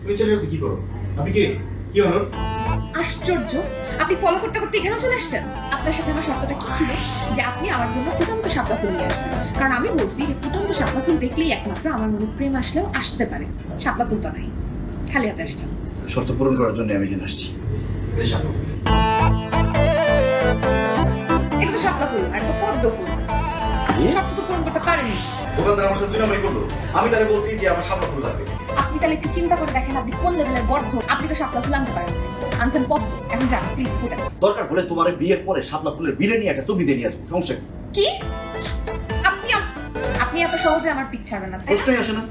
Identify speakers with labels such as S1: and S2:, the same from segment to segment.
S1: তুমি ছেলের সাথে কি করো? আপনি কে? কি হলো?
S2: আশ্চর্য, আপনি ফলো করতে করতে এখানে চলে আসছেন। আপনার সাথে আমার শর্তটা কি ছিল যে আপনি আমার জন্য ফুটন্ত শাপলা ফুল নিয়ে আসবেন, কারণ আমি বলছি যে ফুটন্ত শাপলা ফুল দেখলেই একমাত্র আমার মনে প্রেম আসলেও আসতে পারে। শাপলা ফুল তো নাই, খালি হাতে আসছেন।
S1: শর্ত পূরণ করার জন্য আমি এখানে আসছি।
S2: এটা তো শাপলা ফুল আর তো পদ্ম ফুল, শর্ত তো পূরণ করতে পারেনি।
S1: দোকানদার আমার সাথে দুই নম্বরই করলো। আমি তাহলে বলছি যে আমার শাপলা ফুল লাগবে।
S2: আপনি তাহলে একটু চিন্তা করে দেখেন আপনি কোন লেভেলের গর্ধ। আপনি তো শাপলা ফুল আনতে পারেন, আনছেন পদ্ম। এখন যান প্লিজ ফুটেন।
S1: দরকার হলে তোমার বিয়ের পরে শাপলা ফুলের বিলে নিয়ে একটা ছবি দিয়ে নিয়ে আসবো, সমস্যা
S2: কি? আপনি আপনি এত সহজে আমার পিছ ছাড়বেন না, তাই না?
S1: প্রশ্নই আসে না।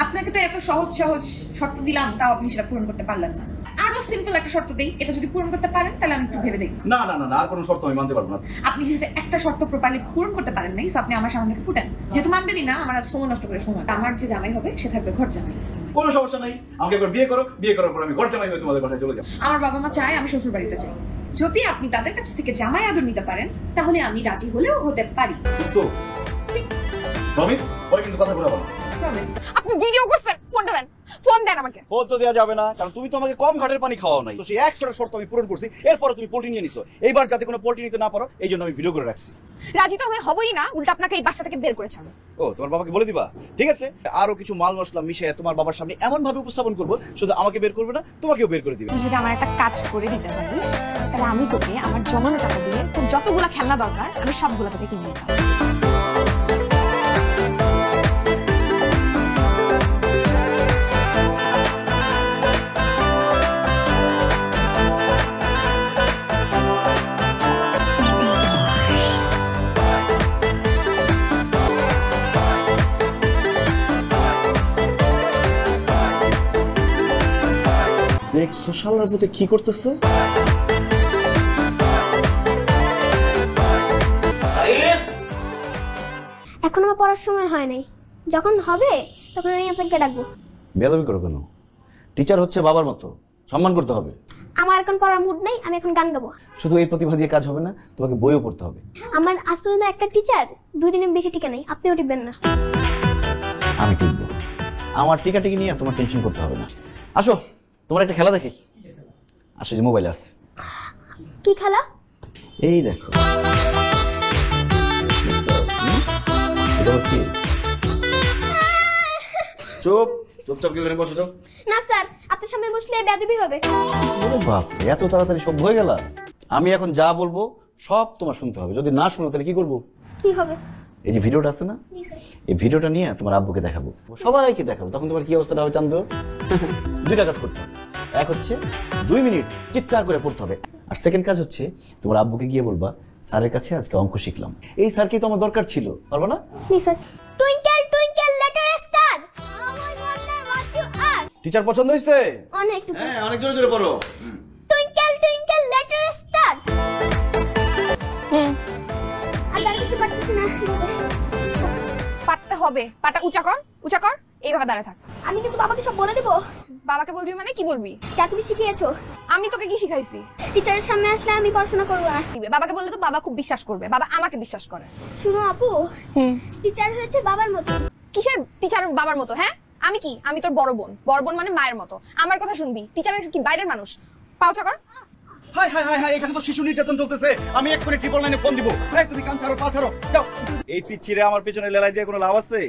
S2: আপনাকে তো এত সহজ সহজ শর্ত দিলাম, তাও আপনি সেটা পূরণ করতে পারলেন না। আরো সিম্পল একটা শর্ত দেই, এটা যদি পূরণ করতে পারেন তাহলে আমি একটু ভেবে দেখব।
S1: না না না না, আর কোনো শর্ত আমি মানতে পারবো না।
S2: আপনি যেহেতু একটা শর্ত প্রপারলি পূরণ করতে পারেন নাই, সো আপনি আমার সামনে থেকে ফুটেন। যেহেতু মানবেনই না, আমার সময় নষ্ট করে সময়। আমার যে জামাই হবে সে থাকবে ঘর জামাই।
S1: কোনো সমস্যা নাই, আমাকে একবার বিয়ে করো, বিয়ে করার পর আমি ঘর জামাই হয়ে তোমাদের বাসায় চলে যাবো।
S2: আমার বাবা মা চায় আমি শ্বশুর বাড়িতে যাই। যদি আপনি তাদের কাছ থেকে জামাই আদর নিতে পারেন তাহলে আমি রাজি হলেও হতে পারি।
S1: তো প্রমিস, পরে কিন্তু কথা বলা বলো।
S2: প্রমিস। আপনি ভিডিও করছেন, ফোনটা দেন, ফোন দেন আমাকে।
S1: ফোন তো দেওয়া যাবে না, কারণ তুমি তো আমাকে কম ঘাটের পানি খাওয়াও নাই। তো সেই 100টা শর্ত আমি পূরণ করছি, এরপরে তুমি পোল্ট্রি নিয়ে নিছো। এইবার যাতে কোনো পোল্ট্রি নিতে না পারো এই জন্য আমি ভিডিও করে রাখছি।
S2: রাজি তো আমি হবই না, উল্টা আপনাকে এই বাসা থেকে বের করে ছাড়বো।
S1: ও, তোমার বাবাকে বলে দিবা? ঠিক আছে, আরো কিছু মাল মশলা মিশিয়ে তোমার বাবার সামনে এমন ভাবে উপস্থাপন করবো, শুধু আমাকে বের করবে না, তোমাকেও বের করে দিবে।
S2: তুই যদি আমার একটা কাজ করে দিতে পারিস তাহলে আমি তোকে আমার জমানো টাকা দিয়ে তোর যতগুলা খেলনা দরকার আমি সবগুলো তোকে কিনে দিতাম।
S1: দেখছো শালার পুতে কি করতেছে?
S3: এখন আমার পড়ার সময় হয় নাই, যখন হবে তখন আমি আপনাকে ডাকবো।
S1: বেয়াদবি করো কেন? টিচার হচ্ছে বাবার মতো, সম্মান করতে হবে।
S3: আমার এখন পড়ার মুড নাই, আমি এখন গান গাবো।
S1: শুধু এই প্রতিভা দিয়ে কাজ হবে না, তোমাকে বইও পড়তে হবে।
S3: আমার আজ পর্যন্ত একটা টিচার 2 দিনের বেশি টিকে নাই, আপনিও টিকবেন না।
S1: আমি টিকবো। আমার টিকাটিকি নিয়ে তোমার টেনশন করতে হবে না। আসো, তোমার একটা খেলা দেখি। আসো, যে মোবাইল আছে।
S3: কি খেলা?
S1: এই দেখো। এটা কি? চুপ, চুপচাপ গেলে বসে যাও।
S3: না স্যার, আপনার সামনে বসলে বেয়াদবি হবে।
S1: ওরে বাপ, এত তাড়াতাড়ি সব হয়ে গেল? আমি এখন যা বলবো সব তোমার শুনতে হবে। যদি না শুনো তাহলে কি করবো?
S3: কি হবে?
S1: এই যে ভিডিওটা আছে না,
S3: জি স্যার।
S1: এই ভিডিওটা নিয়ে তোমার আব্বুকে দেখাবো, সবাইকে দেখাবো। তখন তোমার কি অবস্থাটা হবে জানতো? দুইটা কাজ করতে হবে। এক হচ্ছে 2 মিনিট চিৎকার করে পড়তে হবে, আর সেকেন্ড কাজ হচ্ছে তোমার আব্বুকে গিয়ে বলবা স্যারের কাছে আজকে অঙ্ক শিখলাম। এই স্যারকে তো আমার দরকার ছিল, পারবা না?
S3: জি sir. Twinkle twinkle little star, how I wonder what you are.
S1: Teacher পছন্দ হয়েছে?
S3: অনেক।
S1: হ্যাঁ, অনেক জোরে জোরে পড়ো।
S3: Twinkle twinkle little star. আর কিছু পারতেছি না।
S2: পারতে হবে, পাটা উঁচা কর, উঁচা কর, এইভাবে দাঁড়ায় থাক।
S3: আমি কিন্তু বাবাকে সব বলে দেব।
S2: বাবাকে বলবি মানে কি বলবি?
S3: যা তুমি শিখিয়েছো।
S2: আমি তোকে কি শিখাইছি?
S3: টিচারের সামনে আসলে আমি পড়াশোনা করবো না।
S2: বাবাকে বললে তো বাবা খুব বিশ্বাস করবে, বাবা আমাকে বিশ্বাস করে।
S3: শুনো আপু, টিচার হয়েছে বাবার মতো।
S2: কিসের টিচার বাবার মতো? হ্যাঁ, আমি কি? আমি তোর বড় বোন। বড় বোন মানে মায়ের মতো। আমার কথা শুনবি। টিচারের কি বাইরের মানুষ? পাউচা কর।
S1: হাই হাই হাই হাই, এখানে তো শিশু নির্যাতন চলতেছে। আমি এক্ষুনি ট্রিপল লাইনে ফোন দিব। এই তুমি কান ছাড়ো, পা ছাড়ো, যাও। এই পিচ্ছিরে আমার পেছনে লেলাই দিয়ে কোনো লাভ আছে?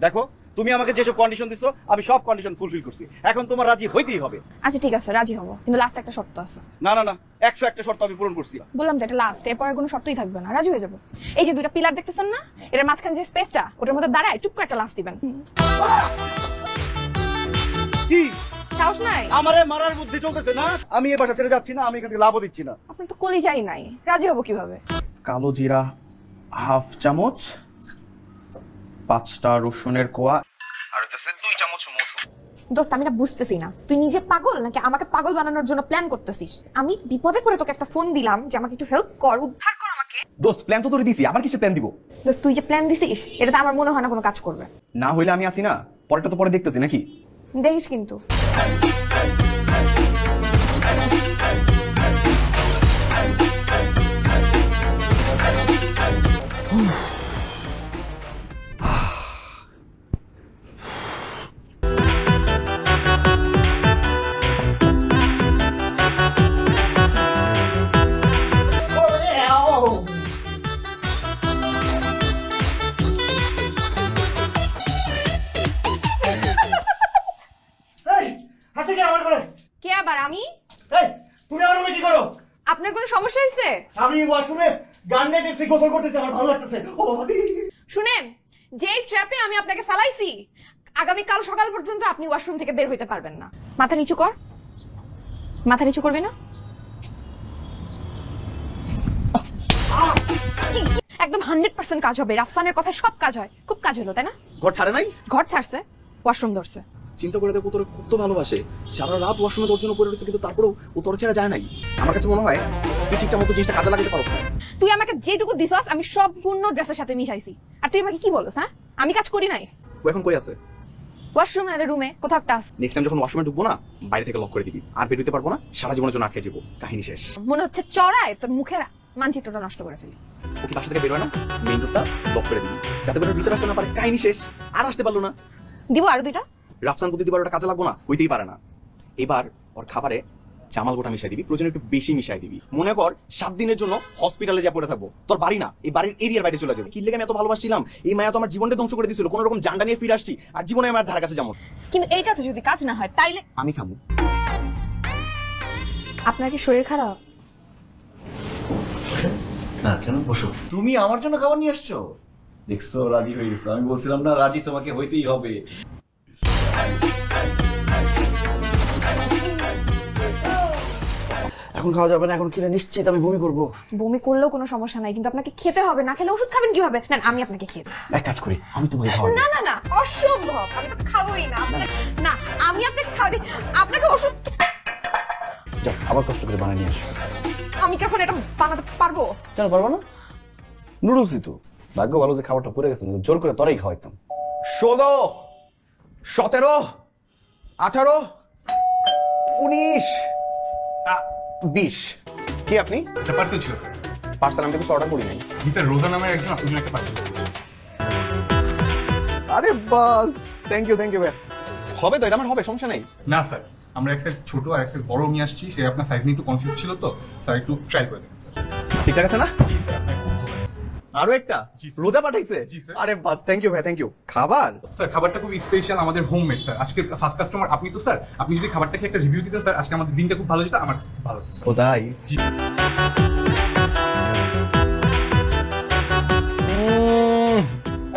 S1: দেখো, তুমি আমাকে যেসব কন্ডিশন দিছো আমি সব কন্ডিশন ফুলফিল করছি। এখন তোমার রাজি হইতেই হবে।
S2: আচ্ছা ঠিক আছে, রাজি হবো, কিন্তু লাস্ট একটা শর্ত আছে।
S1: না না না, 101টা শর্ত আমি পূরণ করছি।
S2: বললাম তো এটা লাস্ট, এরপর আর কোনো শর্তই থাকবে না, রাজি হয়ে যাবো। এই যে 2টা পিলার দেখতেছেন না, এর মাঝখানে যে স্পেসটা, ওটার মধ্যে দাঁড়ায় টুক করে একটা লাফ দিবেন।
S1: কি
S2: সাহস নাই?
S1: আমারে মারার বুদ্ধি চলতেছে না? আমি এই বাসা ছেড়ে যাচ্ছি না, আমি এখান থেকে লাভও দিচ্ছি না।
S2: আপনার তো কলিজাই নাই, রাজি হবো কিভাবে?
S4: কালো জিরা হাফ চামচ, 5টা রসুনের কোয়া, আর হইতেছে 2 চামচ মধু।
S2: দোস্ত, আমি না বুঝতেছি না, তুই নিজে পাগল নাকি আমাকে পাগল বানানোর জন্য প্ল্যান করতেছিস? আমি বিপদে পড়ে তোকে একটা ফোন দিলাম যে আমাকে একটু হেল্প কর, উদ্ধার কর আমাকে।
S4: দোস্ত, প্ল্যান তো তোরে দিছি, আবার কিসের প্ল্যান দিব?
S2: দোস্ত, তুই যে প্ল্যান দিছিস এটাতে আমার মনে হয় না কোনো কাজ করবে।
S4: না হইলে আমি আসি না, পরেরটা তো পরে দেখতেছি নাকি?
S2: দেখিস কিন্তু।
S1: আসছে কে আমার ঘরে?
S2: কে আবার? আমি?
S1: এই তুমি আমার রুমে কি করো?
S2: আপনার কোনো সমস্যা হয়েছে?
S1: আমি ওয়াশরুমে গান গাইতেছি, গোসল করতেছি, আমার ভালো লাগতেছে। ও বাবা রে।
S2: শুনেন, যেই ট্র্যাপে আমি আপনাকে ফেলাইছি, আগামী কাল সকাল পর্যন্ত আপনি ওয়াশরুম থেকে বের হইতে পারবেন না। মাথা নিচু কর। মাথা নিচু করবি না? একদম 100% কাজ হবে। রাফসানের কথা সব কাজ হয়। খুব কাজ হলো, তাই না?
S4: ঘর ছাড়ে নাই?
S2: ঘর ছাড়ছে, ওয়াশরুম ধরছে।
S4: চিন্তা করে দেখো, তোর কত ভালোবাসে, সারা রাত ওয়াশরুমে তোর জন্য পড়ে রয়েছে, কিন্তু তারপরেও ও তোর ছেড়ে যায় নাই। আমার কাছে মনে হয় তুই ঠিকঠাক মতো জিনিসটা কাজে লাগাতে পারছ না।
S2: তুই আমাকে যেটুকু দিছস আমি সম্পূর্ণ ড্রেসের সাথে মিশাইছি, আর তুই আমাকে কি বলছ? হ্যাঁ, আমি কাজ করি নাই?
S4: ও এখন কই আছে?
S2: ওয়াশরুম না, রুমে কোথাও একটা আছে।
S4: নেক্সট টাইম যখন ওয়াশরুমে ঢুকবো না, বাইরে থেকে লক করে দিবি, আর বের হতে পারবো না, সারা জীবনের জন্য আটকে যাবো, কাহিনী শেষ।
S2: মনে হচ্ছে চড়ায় তোর মুখের মানচিত্রটা নষ্ট করে ফেলি।
S4: ও কি বাসা থেকে বের হয় না? মেইন রোডটা লক করে দিবি, যাতে করে ভিতরে আসতে না পারে, কাহিনী শেষ। আর আসতে পারলো না।
S2: দিব আরো দুইটা।
S4: রাফসান বুদ্ধি দিবার ওটা কাজে লাগবো না, হইতেই পারে না। এবার ওর খাবারে জামাল গোটা মিশাই দিবি, প্রয়োজন একটু বেশি মিশাই দিবি। মনে কর 7 দিনের জন্য হসপিটালে যা পড়ে থাকবো, তোর বাড়ি না, এই বাড়ির এরিয়ার বাইরে চলে যাবে। কি লেগে আমি এত ভালোবাসছিলাম, এই মায়া তো আমার জীবনটা ধ্বংস করে দিয়েছিল। কোন রকম জানটা নিয়ে ফিরে আসছি, আর জীবনে আমার ধারে কাছে যেমন।
S2: কিন্তু এইটাতে যদি কাজ না হয় তাইলে
S4: আমি খাবো।
S2: আপনার কি শরীর খারাপ?
S1: না কেন, বসো। তুমি আমার জন্য খাবার নিয়ে আসছো? দেখছো, রাজি হয়ে গেছো। আমি বলছিলাম না রাজি তোমাকে হইতেই হবে। এখন খাওয়া যাবে না, এখন খেলে নিশ্চিত আমি বমি করবো।
S2: বমি করলেও কোনো সমস্যা নাই, কিন্তু আপনাকে খেতে হবে। না খেলে ওষুধ খাবেন কিভাবে? না, আমি আপনাকে খেয়ে দেব।
S1: এক কাজ করি, আমি তোমাকে খাওয়াবো।
S2: না না না, অসম্ভব। আমি তো খাবোই না। না, আমি আপনাকে খাওয়া দিই। আপনাকে ওষুধ
S1: যাও, আবার কষ্ট করে বানিয়ে নিয়ে আসো।
S2: আমি কখন এটা বানাতে পারবো?
S1: কেন পারবো না? নুডলসই তো। ভাগ্য ভালো যে খাবারটা পড়ে গেছে, জোর করে তোরাই খাওয়াইতাম।
S4: 16, 17, 18, 19, 20। কি আপনি?
S5: একটা পার্সেল ছিল স্যার।
S4: পার্সেল আমি কিছু অর্ডার করি নাই।
S5: জি স্যার, রোজা নামের একজন আপনার জন্য একটা পার্সেল।
S4: আরে বাস, থ্যাংক ইউ ভাই। হবে তো, এটা আমার হবে, সমস্যা নেই।
S5: না স্যার, আমরা এক সাইজ ছোট আর এক সাইজ বড় নিয়ে আসছি। সে আপনার সাইজ নিয়ে একটু কনফিউজ ছিল, তো স্যার একটু ট্রাই করে দেখুন স্যার।
S4: ঠিকঠাক আছে না?
S5: জি স্যার, আপনার খুব ধন্যবাদ।
S4: আরো একটা
S5: জি, স্যার।
S4: রোজা পাঠাইছে?
S5: জি, স্যার।
S4: আরে বাস, থ্যাংক ইউ ভাই, থ্যাংক ইউ। খাবার?
S5: স্যার খাবারটা খুব স্পেশাল, আমাদের হোমমেড স্যার। আজকে ফার্স্ট কাস্টমার আপনি তো স্যার। আপনি যদি খাবারটাকে একটা রিভিউ দিতেন স্যার, আজকে আমাদের দিনটা খুব ভালো যেত, আমার কাছে খুব ভালো হতো স্যার।
S4: ও তাই?
S5: জি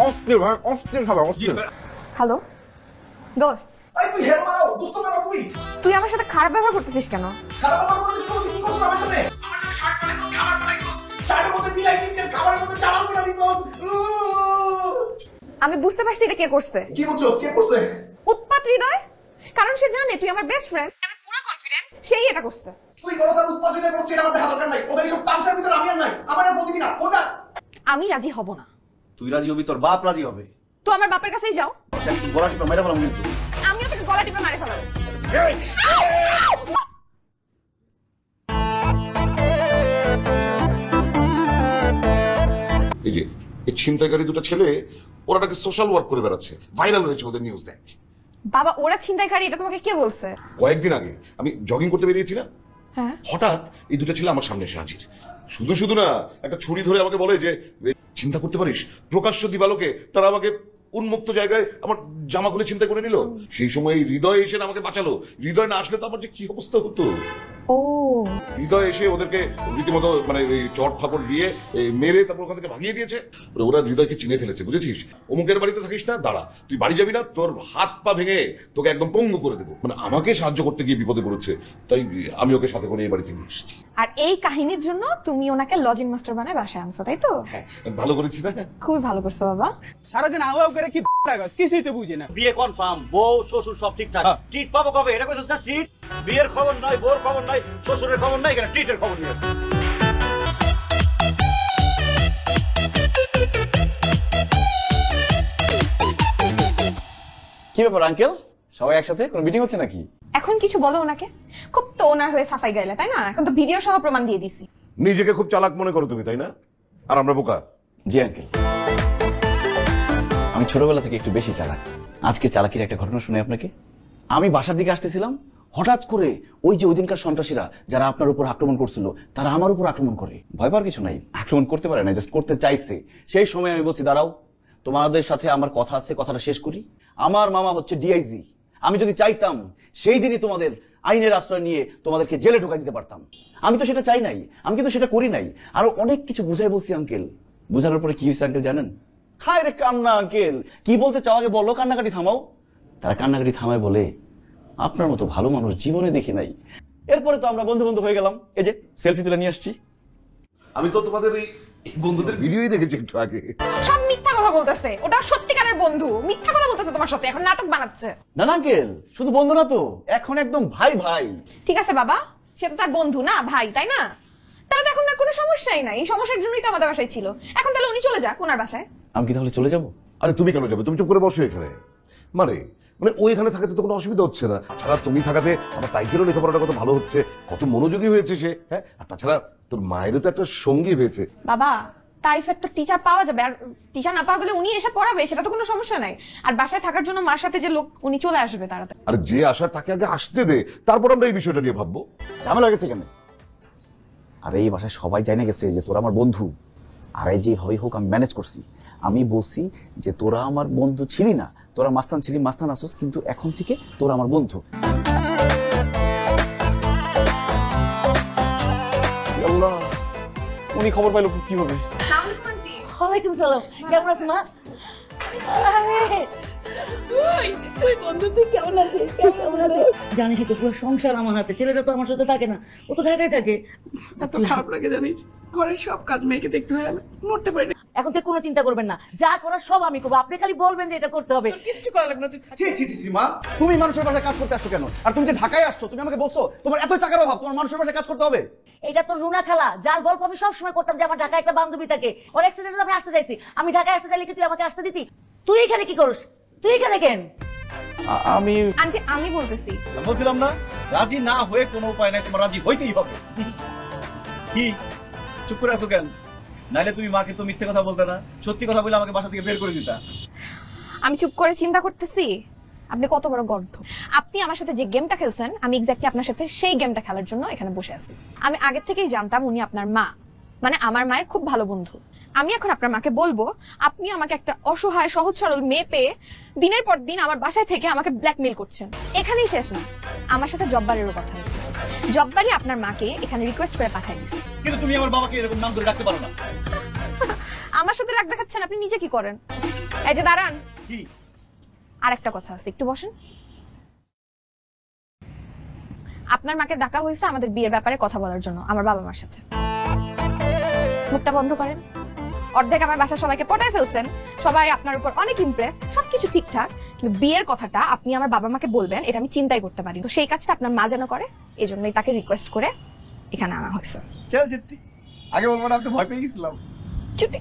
S4: অস্থির ভাই, অস্থির খাবার,
S5: জি
S4: অস্থির।
S5: স্যার।
S2: হ্যালো দোস্ত,
S4: এই তুই হেলো মারো, দুষ্ট মারো তুই।
S2: তুই আমার সাথে খারাপ ব্যবহার করতেছিস কেন?
S4: খারাপ খাবার করছিস, তুই কি করছিস আমার সাথে? আমার জন্য শার্ট বানাইছিস, খাবার বানাইছিস, শার্টের মধ্যে বিলাই কিনতে, খাবারের মধ্যে চালান করে দিছিস।
S2: আমি বুঝতে পারছি এটা কে করছে।
S4: কি বুঝছস, কে করছে?
S2: উৎপাত হৃদয়। কারণ সে জানে তুই আমার বেস্ট ফ্রেন্ড, আমি পুরো কনফিডেন্ট সেই এটা করছে।
S4: তুই করছ আর উৎপাদিত করছিস, এটা আমার দেখা দরকার নাই। ওদের সব তামসার ভিতরে আমি আর নাই। আমার আর ফোন দিবি না, ফোন না।
S2: আমি রাজি হব না।
S1: তুই রাজি হবি, তোর বাপ রাজি হবে।
S2: তো আমার বাপের কাছেই যাও।
S1: গলা টিপা মেরে ফেলাম কিন্তু।
S2: আমিও তোকে গলা টিপে মারে ফেলাবো।
S6: এই যে এই ছিনতাইকারী দুটো ছেলে, ওরা নাকি সোশ্যাল ওয়ার্ক করে বেড়াচ্ছে, ভাইরাল হয়েছে ওদের নিউজ। দেখ
S2: বাবা, ওরা ছিনতাইকারী এটা তোমাকে কে বলছে?
S6: কয়েকদিন আগে আমি জগিং করতে বেরিয়েছি না,
S2: হ্যাঁ,
S6: হঠাৎ এই দুটো ছেলে আমার সামনে এসে হাজির। শুধু শুধু না, একটা ছুরি ধরে আমাকে বলে যে চিন্তা করতে পারিস, প্রকাশ্য দিবালোকে তারা আমাকে উন্মুক্ত জায়গায় আমার জামা খুলে চিন্তা করে নিল। সেই সময় হৃদয় এসে না আমাকে বাঁচালো। হৃদয় না আসলে তো আমার যে কি অবস্থা হতো।
S2: ও
S6: হৃদয় এসে ওদেরকে রীতিমতো মানে চট থাপড় দিয়ে মেরে তারপর ওখান থেকে ভাগিয়ে দিয়েছে। ওরা হৃদয়কে চিনে ফেলেছে, বুঝেছিস? অমুকের বাড়িতে থাকিস না, দাঁড়া, তুই বাড়ি যাবি না, তোর হাত পা ভেঙে তোকে একদম পঙ্গু করে দেবো। মানে আমাকে সাহায্য করতে গিয়ে বিপদে পড়েছে, তাই আমি ওকে সাথে করে এই বাড়িতে নিয়ে এসেছি।
S2: আর এই কাহিনীর জন্য তুমি ওনাকে লজিং মাস্টার বানায় বাসায় আনছো, তাই তো?
S6: হ্যাঁ, ভালো করেছি না?
S2: খুবই ভালো করছো বাবা।
S7: সারাদিন আওয়াও করে কি লাগাস, কিছুই তো বুঝি না।
S8: বিয়ে কনফার্ম, বউ শ্বশুর সব ঠিকঠাক। ট্রিট পাবো কবে? এটা কইছিস না ট্রিট? বিয়ের খবর নাই, বউর খবর নাই, শ্বশুরের খবর নাই, এখানে ট্রিটের খবর নিয়ে আসছে।
S1: কি ব্যাপার আঙ্কেল, সবাই একসাথে? কোনো মিটিং হচ্ছে নাকি?
S2: এখন কিছু বলো ওনাকে। খুব তো ওনার হয়ে সাফাই গাইলে, তাই না? এখন তো ভিডিও সহ প্রমাণ দিয়ে দিছি।
S6: নিজেকে খুব চালাক মনে করো তুমি, তাই না? আর আমরা বোকা।
S1: জি আঙ্কেল, আমি ছোটবেলা থেকে একটু বেশি চালাক। আজকে চালাকির একটা ঘটনা শুনে আপনাকে। আমি বাসার দিকে আসতেছিলাম, হঠাৎ করে ওই যে ওইদিনকার সন্ত্রাসীরা যারা আপনার উপর আক্রমণ করছিল তারা আমার উপর আক্রমণ করে। ভয় পাওয়ার কিছু নাই, আক্রমণ করতে পারে না, জাস্ট করতে চাইছে। সেই সময় আমি বলছি দাঁড়াও, তোমাদের সাথে আমার কথা আছে, কথাটা শেষ করি। আমার মামা হচ্ছে ডিআইজি, আমি যদি চাইতাম সেই দিনই তোমাদের আইনের আশ্রয় নিয়ে তোমাদেরকে জেলে ঢোকা দিতে পারতাম। আমি তো সেটা চাই নাই, আমি কিন্তু সেটা করি নাই। আরো অনেক কিছু বুঝাই বলছি আঙ্কেল। বুঝানোর পরে কি হয়েছে আঙ্কেল জানেন? হায় রে কান্না আঙ্কেল, কি বলতে চাও আগে বললো, কান্নাকাটি থামাও। তারা কান্নাকাটি থামায় বলে আপনার মতো ভালো মানুষ জীবনে দেখি নাই। এরপরে তো আমরা বন্ধু বন্ধু হয়ে গেলাম, এই যে সেলফি তুলে নিয়ে আসছি।
S6: আমি তো তোমাদের এই বন্ধুদের ভিডিওই দেখেছি একটু আগে।
S2: সব মিথ্যা কথা বলতেছে, ওটা সত্যিকারের বন্ধু মিথ্যা কথা বলতেছে তোমার সাথে, এখন নাটক বানাচ্ছে।
S1: না না আঙ্কেল, শুধু বন্ধু না তো, এখন একদম ভাই ভাই।
S2: ঠিক আছে বাবা, সে তো তার বন্ধু না ভাই, তাই না? তাহলে তো এখন আর কোনো সমস্যাই নাই, এই সমস্যার জন্যই তো আমাদের বাসায় ছিল। এখন তাহলে উনি চলে যাক ওনার বাসায়।
S1: আমি কি তাহলে চলে যাব?
S6: আরে তুমি কেন যাবে? তুমি চুপ করে বসো এখানে। মানে মানে ওই এখানে থাকাতে তো কোনো অসুবিধা হচ্ছে না। তাছাড়া তুমি থাকাতে আমার তাইকেরও লেখাপড়াটা কত ভালো হচ্ছে, কত মনোযোগী হয়েছে সে। হ্যাঁ, আর তাছাড়া তোর মায়েরও তো একটা সঙ্গী হয়েছে।
S2: বাবা তাইফের তো টিচার পাওয়া যাবে, আর টিচার না পাওয়া গেলে উনি এসে পড়াবে, সেটা তো কোনো সমস্যা নাই। আর বাসায় থাকার জন্য মার সাথে যে লোক, উনি চলে আসবে তাড়াতাড়ি।
S6: আর যে আসার তাকে আগে আসতে দে, তারপর আমরা এই বিষয়টা নিয়ে ভাববো।
S1: ঝামেলা গেছে কেন? আর এই বাসায় সবাই জানে গেছে যে তোরা আমার বন্ধু। আর এই যেভাবেই হোক আমি ম্যানেজ করছি। আমি বলছি যে তোরা আমার বন্ধু ছিলি না, তোরা মাস্তান ছিলি, মাস্তান আসোস, কিন্তু এখন থেকে তোরা আমার বন্ধু। আল্লাহ, উনি খবর পাইলো কিভাবে?
S9: ওয়ালাইকুম সালাম, কেমন আছো মা? তুই বন্ধু, তুই কেমন আছিস? কেমন আছিস? জানিসই তো পুরো সংসার আমার হাতে, ছেলেটা তো আমার সাথে থাকে না, ও তো ঢাকায় থাকে।
S10: এত খারাপ লাগে জানিস, ঘরের সব কাজ মেয়েকে দেখতে হয়, আমি নড়তে পারি না।
S9: এখন থেকে কোনো চিন্তা করবেন না, যা করার সব আমি করবো, আপনি খালি বলবেন যে এটা করতে হবে।
S10: কিচ্ছু করা লাগবে না, তুই থাক।
S7: ছি ছি ছি ছি, মা, তুমি মানুষের বাসায় কাজ করতে আসছো কেন? আর তুমি যে ঢাকায় আসছো, তুমি আমাকে বলছো তোমার এত টাকার অভাব, তোমার মানুষের বাসায় কাজ করতে হবে?
S9: এটা তো রুনা খালা, যার গল্প আমি সবসময় করতাম, যে আমার ঢাকায় একটা বান্ধবী থাকে, ওর অ্যাক্সিডেন্ট আমি আসতে চাইছি। আমি ঢাকায় আসতে চাইলে কি তুই আমাকে আসতে দিতি? তুই এখানে কি করিস? তুই এখানে কেন?
S1: আমি
S2: আন্টি আমি বলতেছি,
S1: বলছিলাম না, রাজি না হয়ে কোনো উপায় নাই, তোমার রাজি হইতেই হবে। কি চুপ করে আছো কেন? নাইলে তুমি মাকে তো মিথ্যে কথা বলতে না, সত্যি কথা বলে আমাকে বাসা থেকে বের করে দিতা।
S2: আমি চুপ করে চিন্তা করতেছি আপনি কত বড় গর্ধ। আপনি আমার সাথে যে গেমটা খেলছেন, আমি এক্স্যাক্টলি আপনার সাথে সেই গেমটা খেলার জন্য এখানে বসে আছি। আমি আগে থেকেই জানতাম উনি আপনার মা, মানে আমার মায়ের খুব ভালো বন্ধু। আমি এখন আপনার মাকে বলবো আপনি আমাকে একটা অসহায় সহজ সরল মেয়ে পেয়ে দিনের পর দিন আমার বাসায় থেকে আমাকে ব্ল্যাকমেইল করছেন। এখানেই শেষ না, আমার সাথে জব্বারেরও কথা হয়েছে। জব্বারই আপনার মাকে এখানে রিকোয়েস্ট করে পাঠিয়ে দিয়েছে।
S1: কিন্তু তুমি আমার বাবাকে এরকম নাম ধরে ডাকতে পারো না।
S2: আমার সাথে রাগ দেখাচ্ছেন, আপনি নিজে কি করেন? এই যে দাঁড়ান,
S1: কি
S2: আর একটা কথা আছে, একটু বসেন। আপনার মাকে ডাকা হয়েছে আমাদের বিয়ের ব্যাপারে কথা বলার জন্য, আমার বাবা মার সাথে। মুখটা বন্ধ করেন। অর্ধেক আমার বাসা সবাইকে পটায় ফেলছেন, সবাই আপনার উপর অনেক ইমপ্রেস, সবকিছু ঠিকঠাক, কিন্তু বিয়ের কথাটা আপনি আমার বাবা মাকে বলবেন, এটা আমি চিন্তাই করতে পারি। তো সেই কাজটা আপনার মা যেন করে, এই জন্যই তাকে রিকোয়েস্ট করে এখানে আনা হয়েছে।
S7: চল চিট্টি, আগে বলবো না, আমি তো ভয় পেয়ে গেছিলাম।
S2: ছুটি।